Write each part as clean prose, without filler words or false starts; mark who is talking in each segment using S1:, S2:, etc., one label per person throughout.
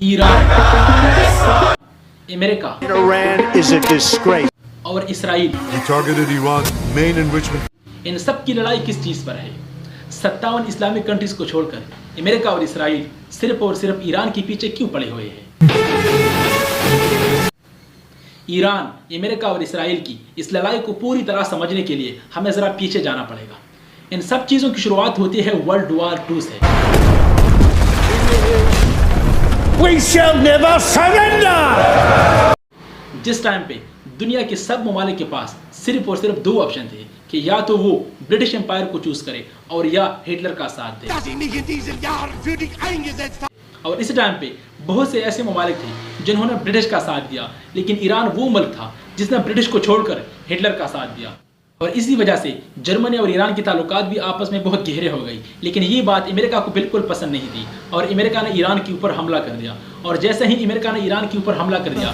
S1: ایران، امریکہ اور اسرائیل، ان سب کی لڑائی کس چیز پر ہے؟ 57 اسلامک کنٹریز کو چھوڑ کر امریکہ اور اسرائیل صرف اور صرف ایران کے پیچھے کیوں پڑے ہوئے ہیں؟ ایران، امریکہ اور اسرائیل کی اس لڑائی کو پوری طرح سمجھنے کے لیے ہمیں ذرا پیچھے جانا پڑے گا۔ ان سب چیزوں کی شروعات ہوتی ہے ورلڈ وار 2 سے۔
S2: We shall never surrender!
S1: جس ٹائم پہ دنیا کے سب ممالک کے پاس صرف اور صرف 2 آپشن تھے کہ یا تو وہ برٹش امپائر کو چوز کرے اور یا ہٹلر کا ساتھ دے۔ اور اس ٹائم پہ بہت سے ایسے ممالک تھے جنہوں نے برٹش کا ساتھ دیا، لیکن ایران وہ ملک تھا جس نے برٹش کو چھوڑ کر ہٹلر کا ساتھ دیا، اور اسی وجہ سے جرمنی اور ایران کے تعلقات بھی آپس میں بہت گہرے ہو گئی۔ لیکن یہ بات امریکہ کو بالکل پسند نہیں تھی اور امریکہ نے ایران کے اوپر حملہ کر دیا، اور جیسے ہی امریکہ نے ایران کے اوپر حملہ کر دیا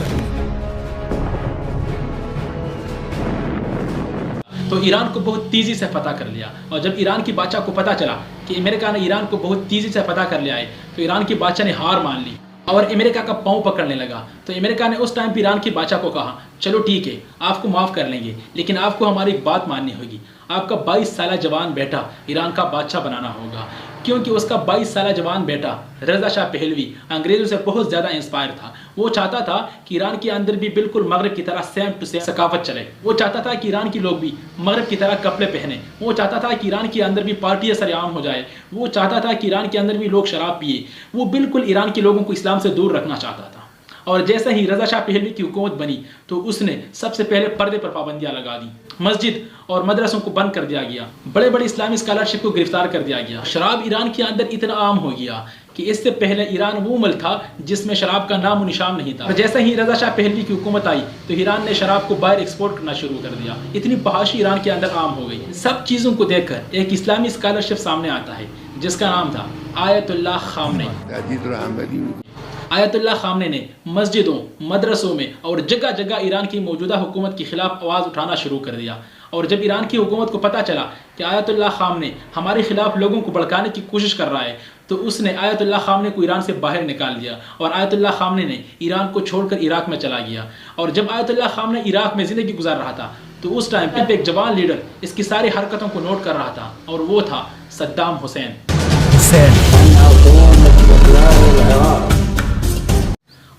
S1: تو ایران کو بہت تیزی سے فتح کر لیا۔ اور جب ایران کی بادشاہ کو پتہ چلا کہ امریکہ نے ایران کو بہت تیزی سے فتح کر لیا ہے تو ایران کی بادشاہ نے ہار مان لی اور امریکہ کا پاؤں پکڑنے لگا۔ تو امریکہ نے اس ٹائم پہ ایران کی بادشاہ کو کہا چلو ٹھیک ہے آپ کو معاف کر لیں گے، لیکن آپ کو ہماری ایک بات ماننی ہوگی، آپ کا 22 سالہ جوان بیٹا ایران کا بادشاہ بنانا ہوگا، کیونکہ اس کا 22 سالہ جوان بیٹا رضا شاہ پہلوی انگریزوں سے بہت زیادہ انسپائر تھا۔ وہ چاہتا تھا کہ ایران کے اندر بھی بالکل مغرب کی طرح سیم ٹو سیم ثقافت چلے، وہ چاہتا تھا کہ ایران کے لوگ بھی مغرب کی طرح کپڑے پہنے، وہ چاہتا تھا کہ ایران کے اندر بھی پارٹیاں سر عام ہو جائے، وہ چاہتا تھا کہ ایران کے اندر بھی لوگ شراب پیے، وہ بالکل ایران کے لوگوں کو اسلام سے دور رکھنا چاہتا تھا۔ اور جیسے ہی رضا شاہ پہلوی کی حکومت بنی تو اس نے سب سے پہلے پردے پر پابندیاں لگا دی، مسجد اور مدرسوں کو بند کر دیا گیا، بڑے بڑے اسلامی اسکالرشپ کو گرفتار کر دیا گیا، شراب ایران کے اندر اتنا عام ہو گیا کہ اس سے پہلے ایران وہ ملک تھا جس میں شراب کا نام و نشان نہیں تھا۔ اور جیسے ہی رضا شاہ پہلوی کی حکومت آئی تو ایران نے شراب کو باہر ایکسپورٹ کرنا شروع کر دیا، اتنی فحاشی ایران کے اندر عام ہو گئی۔ سب چیزوں کو دیکھ کر ایک اسلامی اسکالرشپ سامنے آتا ہے جس کا نام تھا آیت اللہ خامنہ۔ آیت اللہ خامنہ نے مسجدوں، مدرسوں میں اور جگہ جگہ ایران کی موجودہ حکومت کے خلاف آواز اٹھانا شروع کر دیا، اور جب ایران کی حکومت کو پتہ چلا کہ آیت اللہ خامنہ ہمارے خلاف لوگوں کو بھڑکانے کی کوشش کر رہا ہے تو اس نے آیت اللہ خامنہ کو ایران سے باہر نکال دیا، اور آیت اللہ خامنہ نے ایران کو چھوڑ کر عراق میں چلا گیا۔ اور جب آیت اللہ خامنہ عراق میں زندگی گزار رہا تھا تو اس ٹائم پہ ایک جوان لیڈر اس کی ساری حرکتوں کو نوٹ کر رہا تھا، اور وہ تھا صدام حسین۔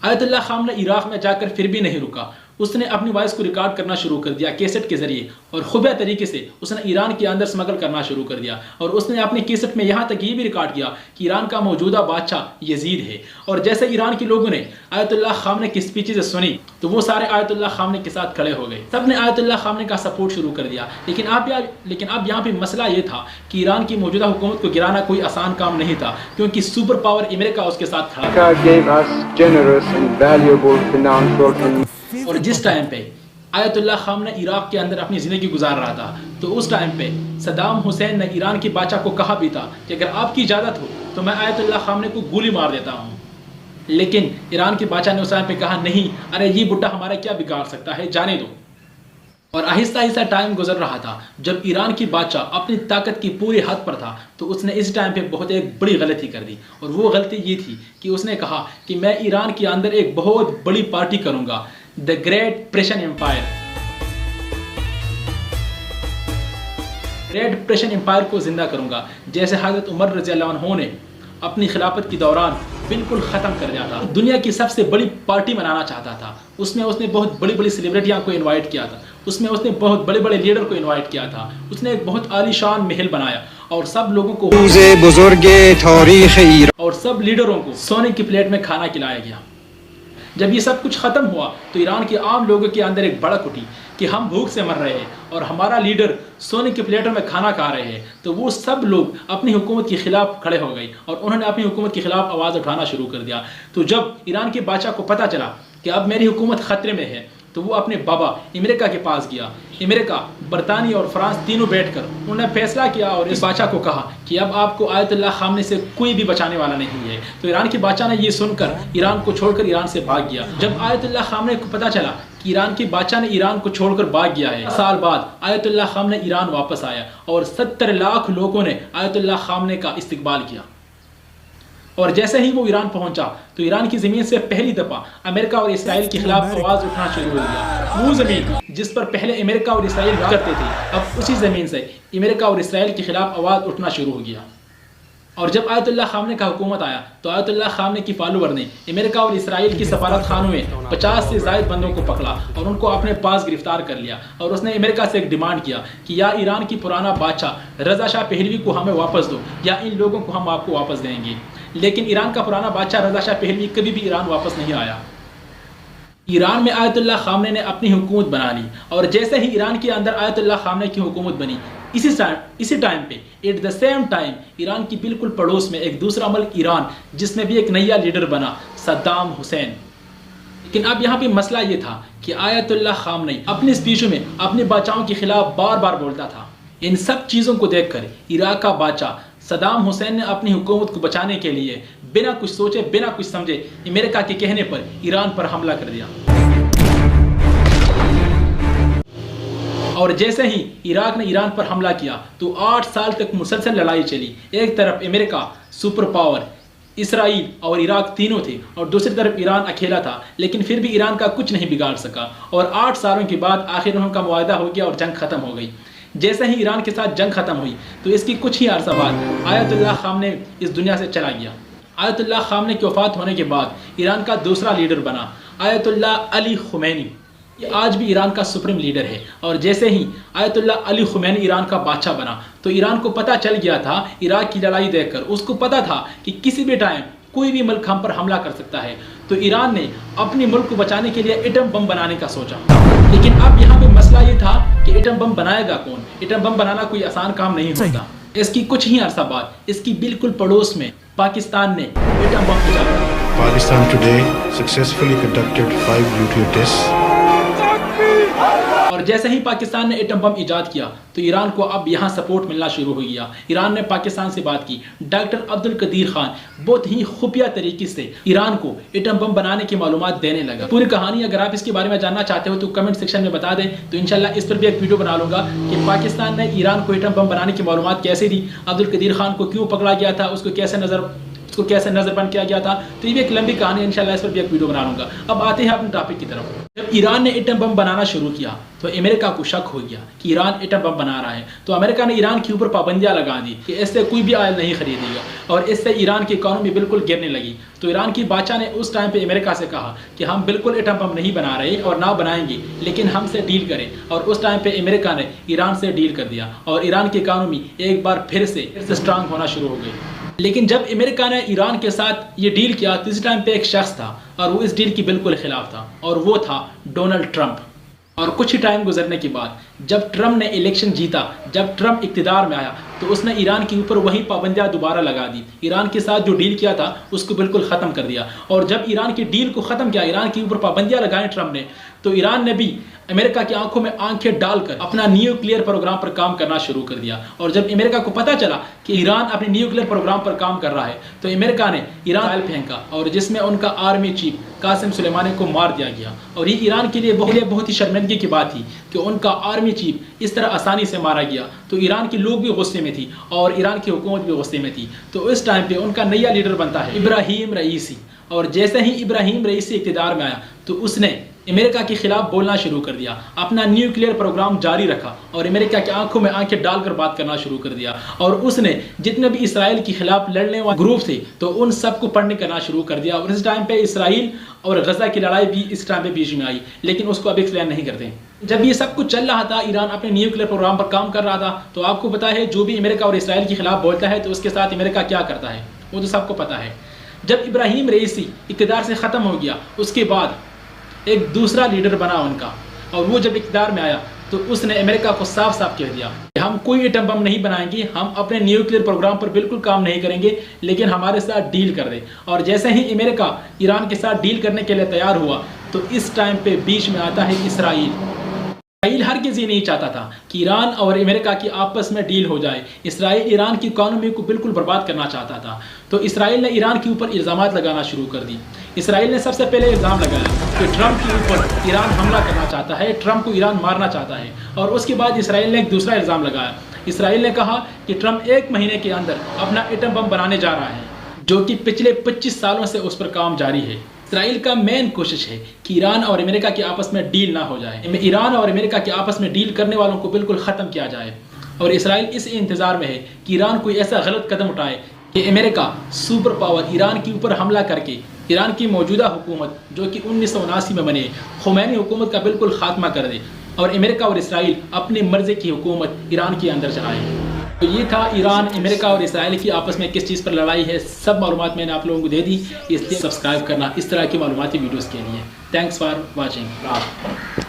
S1: آیت اللہ خامنہ عراق میں جا کر پھر بھی نہیں رکا، اس نے اپنی وائس کو ریکارڈ کرنا شروع کر دیا کیسٹ کے ذریعے، اور خفیہ طریقے سے اس نے ایران کے اندر اسمگل کرنا شروع کر دیا، اور اس نے اپنی کیسٹ میں یہاں تک یہ بھی ریکارڈ کیا کہ ایران کا موجودہ بادشاہ یزید ہے۔ اور جیسے ایران کے لوگوں نے آیت اللہ خامنہ کی اسپیچز سنی تو وہ سارے آیت اللہ خامنہ کے ساتھ کھڑے ہو گئے، سب نے آیت اللہ خامنہ کا سپورٹ شروع کر دیا۔ لیکن اب یہاں پہ مسئلہ یہ تھا کہ ایران کی موجودہ حکومت کو گرانا کوئی آسان کام نہیں تھا، کیونکہ سپر پاور امریکہ اس کے ساتھ کھڑا تھا۔ اور جس ٹائم پہ آیت اللہ خامنہ عراق کے اندر اپنی زندگی گزار رہا تھا تو اس ٹائم پہ صدام حسین نے ایران کے بادشاہ کو کہا بھی تھا کہ اگر آپ کی اجازت ہو تو میں آیت اللہ خامنہ کو گولی مار دیتا ہوں، لیکن ایران کے بادشاہ نے اس ٹائم پہ کہا نہیں، ارے یہ بڈھا ہمارا کیا بگاڑ سکتا ہے، جانے دو۔ اور آہستہ آہستہ ٹائم گزر رہا تھا، جب ایران کی بادشاہ اپنی طاقت کی پوری حد پر تھا تو اس نے اس ٹائم پہ بہت ایک بڑی غلطی کر دی، اور وہ غلطی یہ تھی کہ اس نے کہا کہ میں ایران کے اندر ایک بہت بڑی پارٹی کروں گا، the great Persian empire. Great Persian empire کو زندہ کروں گا، جیسے حضرت عمر رضی اللہ عنہ نے اپنی خلافت کے دوران بالکل ختم کر دیا تھا۔ دنیا کی سب سے بڑی پارٹی منانا چاہتا تھا، اس میں اس نے بہت بڑی بڑی سیلیبریٹیاں کو انوائٹ کیا تھا، اس میں اس نے بہت بڑے بڑے لیڈر کو انوائٹ کیا تھا، اس نے ایک بہت عالی شان محل بنایا، اور سب لوگوں کو
S2: بزرگ تاریخ ایران
S1: اور سب لیڈروں کو سونے کی پلیٹ میں کھانا کھلایا گیا۔ جب یہ سب کچھ ختم ہوا تو ایران کے عام لوگوں کے اندر ایک بھڑک اٹھی کہ ہم بھوک سے مر رہے ہیں اور ہمارا لیڈر سونے کی پلیٹوں میں کھانا کھا رہے ہیں، تو وہ سب لوگ اپنی حکومت کے خلاف کھڑے ہو گئے اور انہوں نے اپنی حکومت کے خلاف آواز اٹھانا شروع کر دیا۔ تو جب ایران کے بادشاہ کو پتہ چلا کہ اب میری حکومت خطرے میں ہے تو وہ اپنے بابا امریکہ کے پاس گیا۔ امریکہ، برطانیہ اور فرانس تینوں بیٹھ کر انہوں نے فیصلہ کیا اور اس بادشاہ کو کہا کہ اب آپ کو آیت اللہ خامنہ سے کوئی بھی بچانے والا نہیں ہے۔ تو ایران کے بادشاہ نے یہ سن کر ایران کو چھوڑ کر ایران سے بھاگ گیا۔ جب آیت اللہ خامنہ کو پتہ چلا کہ ایران کے بادشاہ نے ایران کو چھوڑ کر بھاگ گیا ہے، سال بعد آیت اللہ خامنہ ایران واپس آیا اور 70 لاکھ لوگوں نے آیت اللہ خامنہ کا استقبال کیا۔ اور جیسے ہی وہ ایران پہنچا تو ایران کی زمین سے پہلی دفعہ امریکہ اور اسرائیل کے خلاف آواز اٹھنا شروع ہو گیا۔ وہ زمین جس پر پہلے امریکہ اور اسرائیل کرتے تھے، اب اسی زمین سے امریکہ اور اسرائیل کے خلاف آواز اٹھنا شروع ہو گیا۔ اور جب آیت اللہ خامنہ کا حکومت آیا تو آیت اللہ خامنہ کی فالوور نے امریکہ اور اسرائیل کی سفارت خانوں میں 50 سے زائد بندوں کو پکڑا اور ان کو اپنے پاس گرفتار کر لیا، اور اس نے امریکہ سے ایک ڈیمانڈ کیا کہ یا ایران کی پرانا بادشاہ رضا شاہ پہلوی کو ہمیں واپس دو یا ان لوگوں کو ہم آپ کو واپس دیں گے۔ لیکن ایران کا پرانا بادشاہ رضا شاہ پہلوی کبھی بھی ایران واپس نہیں آیا۔ ایران میں آیت اللہ خامنہ نے اپنی حکومت بنا لی، اور جیسے ہی ایران کے اندر آیت اللہ خامنہ کی حکومت بنی، اسی ٹائم پہ at the same time Iran کی بالکل پڑوس میں ایک دوسرا ملک ایران، جس میں بھی ایک نیا لیڈر بنا، صدام حسین۔ لیکن اب یہاں پہ مسئلہ یہ تھا کہ آیت اللہ خامنہ اپنی اسپیچوں میں اپنے بادشاہوں کے خلاف بار بار بولتا تھا۔ ان سب چیزوں کو دیکھ کر عراق کا بادشاہ صدام حسین نے اپنی حکومت کو بچانے کے لیے بنا کچھ سوچے بنا کچھ سمجھے امریکہ کے کہنے پر ایران پر حملہ کر دیا۔ اور جیسے ہی عراق نے ایران پر حملہ کیا تو 8 سال تک مسلسل لڑائی چلی۔ ایک طرف امریکہ سپر پاور، اسرائیل اور عراق تینوں تھے، اور دوسری طرف ایران اکیلا تھا، لیکن پھر بھی ایران کا کچھ نہیں بگاڑ سکا۔ اور 8 سالوں کے بعد آخر ان کا معاہدہ ہو گیا اور جنگ ختم ہو گئی۔ جیسے ہی ایران کے ساتھ جنگ ختم ہوئی تو اس کی کچھ ہی عرصہ بعد آیت اللہ خامنہ اس دنیا سے چلا گیا۔ آیت اللہ خامنہ کی وفات ہونے کے بعد ایران کا دوسرا لیڈر بنا آیت اللہ علی خمینی۔ یہ آج بھی ایران کا سپریم لیڈر ہے، اور جیسے ہی آیت اللہ علی خمینی ایران کا بادشاہ بنا تو ایران کو پتہ چل گیا تھا، عراق کی لڑائی دیکھ کر اس کو پتہ تھا کہ کسی بھی ٹائم کوئی بھی ملک ہم پر حملہ کر سکتا ہے۔ تو ایران نے اپنے ملک کو بچانے کے لیے ایٹم بم بنانے کا سوچا۔ لیکن اب یہاں پہ مسئلہ یہ تھا کہ ایٹم بم بنائے گا کون؟ ایٹم بم بنانا کوئی آسان کام نہیں ہوتا۔ اس کی کچھ ہی عرصہ بعد اس کی بالکل پڑوس میں پاکستان نے ایٹم بم ایجاد کیا۔
S3: Pakistan today successfully conducted 5 nuclear tests.
S1: اور جیسے ہی پاکستان نے ایٹم بم ایجاد کیا تو ایران کو اب یہاں سپورٹ ملنا شروع ہو گیا۔ ایران نے پاکستان سے بات کی۔ ڈاکٹر عبد القدیر خان بہت ہی خفیہ طریقے سے ایران کو ایٹم بم بنانے کی معلومات دینے لگا۔ پوری کہانی اگر آپ اس کے بارے میں جاننا چاہتے ہو تو کمنٹ سیکشن میں بتا دیں، تو انشاءاللہ اس پر بھی ایک ویڈیو بنا لوں گا کہ پاکستان نے ایران کو ایٹم بم بنانے کی معلومات کیسے دی، عبد القدیر خان کو کیوں پکڑا گیا تھا، اس کو کیسے نظر بند کیا گیا تھا۔ تو یہ بھی ایک لمبی کہانی ہے، انشاءاللہ اس پر بھی ایک ویڈیو بنا لوں گا۔ اب آتے ہیں اپنے ٹاپک کی طرف۔ جب ایران نے ایٹم بم بنانا شروع کیا تو امریکہ کو شک ہو گیا کہ ایران ایٹم بم بنا رہا ہے، تو امریکہ نے ایران کے اوپر پابندیاں لگا دی کہ اس سے کوئی بھی آئل نہیں خریدے گا، اور اس سے ایران کی اکانومی بالکل گرنے لگی۔ تو ایران کی بادشاہ نے اس ٹائم پہ امریکہ سے کہا کہ ہم بالکل ایٹم بم نہیں بنا رہے اور نہ بنائیں گے، لیکن ہم سے ڈیل کریں۔ اور اس ٹائم پہ امریکہ نے ایران سے ڈیل کر دیا، اور ایران کی اکانومی ایک بار پھر سے اسٹرانگ ہونا شروع ہو گئی۔ لیکن جب امریکہ نے ایران کے ساتھ یہ ڈیل کیا تو اس ٹائم پہ ایک شخص تھا اور وہ اس ڈیل کی بالکل خلاف تھا، اور وہ تھا ڈونلڈ ٹرمپ۔ اور کچھ ہی ٹائم گزرنے کے بعد جب ٹرمپ نے الیکشن جیتا، جب ٹرمپ اقتدار میں آیا تو اس نے ایران کے اوپر وہی پابندیاں دوبارہ لگا دی۔ ایران کے ساتھ جو ڈیل کیا تھا اس کو بالکل ختم کر دیا، اور جب ایران کی ڈیل کو ختم کیا، ایران کے اوپر پابندیاں لگائیں ٹرمپ نے، تو ایران نے بھی امریکہ کی آنکھوں میں آنکھیں ڈال کر اپنا نیوکلیئر پروگرام پر کام کرنا شروع کر دیا۔ اور جب امریکہ کو پتہ چلا کہ ایران اپنے نیوکلیئر پروگرام پر کام کر رہا ہے تو امریکہ نے ایران آئل پھینکا، اور جس میں ان کا آرمی چیف قاسم سلیمانی کو مار دیا گیا۔ اور یہ ایران کے لیے بہت ہی شرمندگی کی بات تھی کہ ان کا آرمی چیف اس طرح آسانی سے مارا گیا۔ تو ایران کے لوگ بھی غصے میں تھی اور ایران کی حکومت بھی غصے میں تھی۔ تو اس ٹائم پہ ان کا نیا لیڈر بنتا ہے ابراہیم رئیسی، اور جیسے ہی ابراہیم رئیسی اقتدار میں آیا تو اس نے امریکہ کے خلاف بولنا شروع کر دیا، اپنا نیوکلیئر پروگرام جاری رکھا، اور امریکہ کی آنکھوں میں آنکھیں ڈال کر بات کرنا شروع کر دیا۔ اور اس نے جتنے بھی اسرائیل کے خلاف لڑنے والے گروپ تھے تو ان سب کو پڑھنے کرنا شروع کر دیا۔ اور اس ٹائم پہ اسرائیل اور غزہ کی لڑائی بھی اس ٹائم پہ بیچ میں آئی، لیکن اس کو اب ایکسپلین نہیں کرتے۔ جب یہ سب کچھ چل رہا تھا، ایران اپنے نیوکلیئر پروگرام پر کام کر رہا تھا، تو آپ کو پتا ہے جو بھی امریکہ اور اسرائیل کے خلاف بولتا ہے تو اس کے ساتھ امریکہ کیا کرتا ہے، وہ تو سب کو پتا ہے۔ جب ابراہیم رئیسی اقتدار سے ختم ہو گیا، اس کے بعد ایک دوسرا لیڈر بنا ان کا، اور وہ جب اقتدار میں آیا تو اس نے امریکہ کو صاف صاف کہہ دیا کہ ہم کوئی ایٹم بم نہیں بنائیں گے، ہم اپنے نیوکلیئر پروگرام پر بالکل کام نہیں کریں گے، لیکن ہمارے ساتھ ڈیل کر دیں۔ اور جیسے ہی امریکہ ایران کے ساتھ ڈیل کرنے کے لیے تیار ہوا تو اس ٹائم پہ بیچ میں آتا ہے اسرائیل۔ اسرائیل ہرگز یہ نہیں چاہتا تھا کہ ایران اور امریکہ کی آپس میں ڈیل ہو جائے۔ اسرائیل ایران کی اکانومی کو بالکل برباد کرنا چاہتا تھا، تو اسرائیل نے ایران کے اوپر الزامات لگانا شروع کر دی۔ اسرائیل نے سب سے پہلے الزام لگایا کہ ٹرمپ کے اوپر ایران حملہ کرنا چاہتا ہے، ٹرمپ کو ایران مارنا چاہتا ہے۔ اور اس کے بعد اسرائیل نے ایک دوسرا الزام لگایا۔ اسرائیل نے کہا کہ ٹرمپ 1 مہینے کے اندر اپنا ایٹم بم بنانے جا رہا ہے، جو کہ پچھلے 25 سالوں سے اس پر کام جاری ہے۔ اسرائیل کا مین کوشش ہے کہ ایران اور امریکہ کے آپس میں ڈیل نہ ہو جائے، ایران اور امریکہ کے آپس میں ڈیل کرنے والوں کو بالکل ختم کیا جائے، اور اسرائیل اس انتظار میں ہے کہ ایران کوئی ایسا غلط قدم اٹھائے کہ امریکہ سپر پاور ایران کے اوپر حملہ کر کے ایران کی موجودہ حکومت جو کہ 1979 میں بنے خمینی حکومت کا بالکل خاتمہ کر دے، اور امریکہ اور اسرائیل اپنی مرضی کی حکومت ایران کے اندر چلائے۔ تو یہ تھا ایران، امریکہ اور اسرائیل کی آپس میں کس چیز پر لڑائی ہے، سب معلومات میں نے آپ لوگوں کو دے دی، اس لیے سبسکرائب کرنا اس طرح کی معلوماتی ویڈیوز کے لیے۔ Thanks for watching.